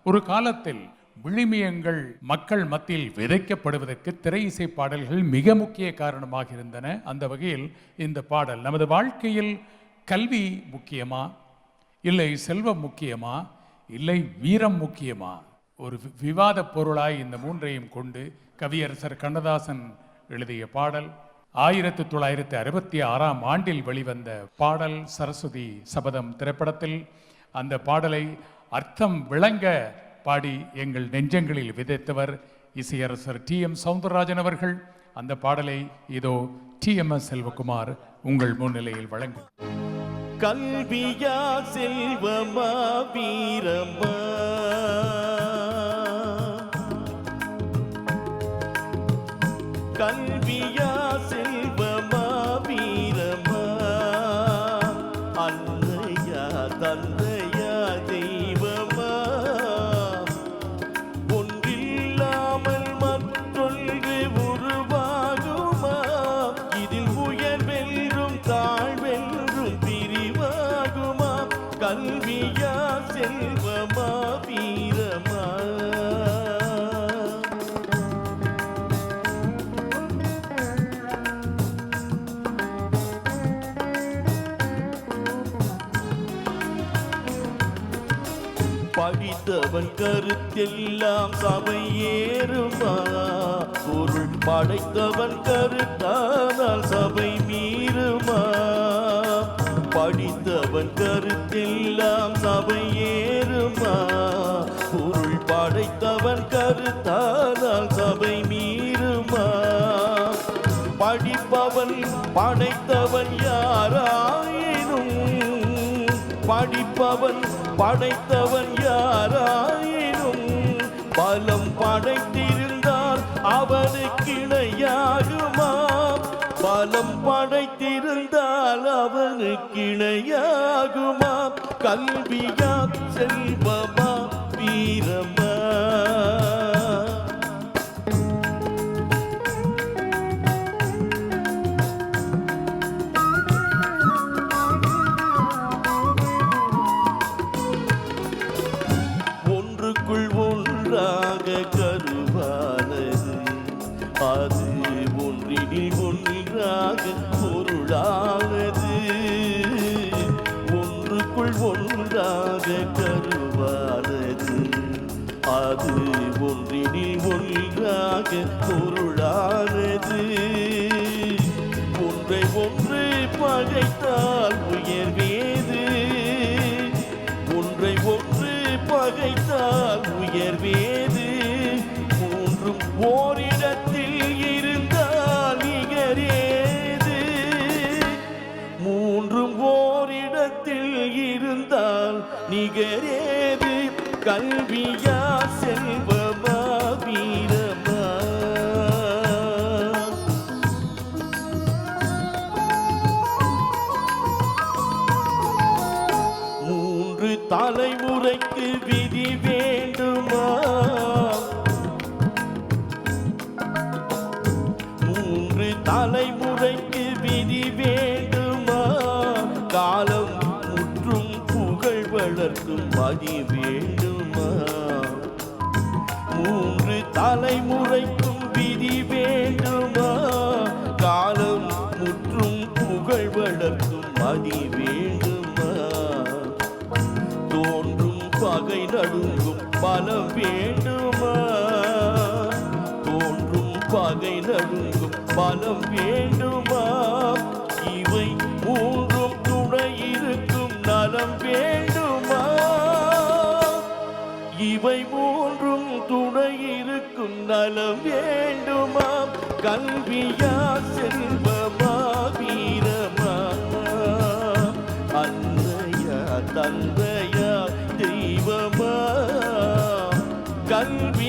ஒரு காலத்தில் விழுமியங்கள் மக்கள் மத்தியில் விதைக்கப்படுவதற்கு திரை இசை பாடல்கள் மிக முக்கிய காரணமாக இருந்தன. அந்த வகையில் இந்த பாடல் நமது வாழ்க்கையில் கல்வி முக்கியமா, இல்லை செல்வம் முக்கியமா, இல்லை வீரம் முக்கியமா, ஒரு விவாத பொருளாய் இந்த மூன்றையும் கொண்டு கவியரசர் கண்ணதாசன் எழுதிய பாடல். 1966 வெளிவந்த பாடல் சரஸ்வதி சபதம் திரைப்படத்தில். அந்த பாடலை அர்த்தம் விளங்க பாடி எங்கள் நெஞ்சங்களில் விதைத்தவர் இசையரசர் TM சௌந்தரராஜன் அவர்கள். அந்த பாடலை இதோ TMS செல்வகுமார் உங்கள் முன்னிலையில் வழங்கும். கல்வியா செல்வமா வீரமா, கல்வியா செல்வமா வீரமா, அன்னையா தந்தையா தெய்வமா, ஒன்றில்லாமல் மற்றொன்று உருவாகுமா, இதில் உயர்வென்றும் தாழ்வென்றும் பிரிவாகுமா, கல்வியா செல்வமா வீரமா. படித்தவன் கருத்தெல்லாம் சபை ஏறுமா, பொருள் படைத்தவன் கருத்தானால் சபை மீறுமா, படித்தவன் கருத்தெல்லாம் சபை ஏறுமா, பொருள் படைத்தவன் கருத்தானால் சபை மீறுமா, படிப்பவன் படைத்தவன் யாராயினும், படிப்பவன் படைத்தவன் யாராயினும், பலம் படைத்திருந்தால் அவனுக்கு இணையாகுமா, பலம் படைத்திருந்தால் அவனுக்கு இணையாகுமா, கல்வியா செல்வமா வீரமா. ஒன்றாக கருவானது அது ஒன்றினில் ஒன்றாக பொருளானது, ஒன்றுக்குள் ஒன்றாக கருவானது அது ஒன்றினில் ஒன்றாக பொருளானது, ஒன்றை ஒன்று பகைத்தால் உயர்வேது, ஒன்றை ஒன்று பகைத்தால் உயர்வேது, மூன்றும் ஓரிடத்தில் இருந்தால் நிகரேது, மூன்றும் ஓரிடத்தில் இருந்தால் நிகரேது, கல்வியா செல்வமா வீரமா. மூன்று தலைமுறைக்கு விதி வேண்டுமா, மூன்று தலைமுறைக்கு விதி வேண்டுமா, காலம் முற்றும் புகழ் வளர்க்கும் மதி வேண்டுமா, மூன்று தலைமுறைக்கும் விதி வேண்டுமா, காலம் முற்றும் புகழ் வளர்க்கும் மதி வேண்டுமா, தோன்றும் பகை நடுங்கும் பலம் வேண்டுமா, தோன்றும் பகை நடுங்கும் பலம் வேண்டுமா, இவை மூன்றும் துணை இருக்கும் நலம் வேண்டுமா, இவை மூன்றும் துணை இருக்கும் நலம் வேண்டுமா, கல்வியா செல்வமா வீரமா, அன்னையா தந்தையா தெய்வமா, கல்வி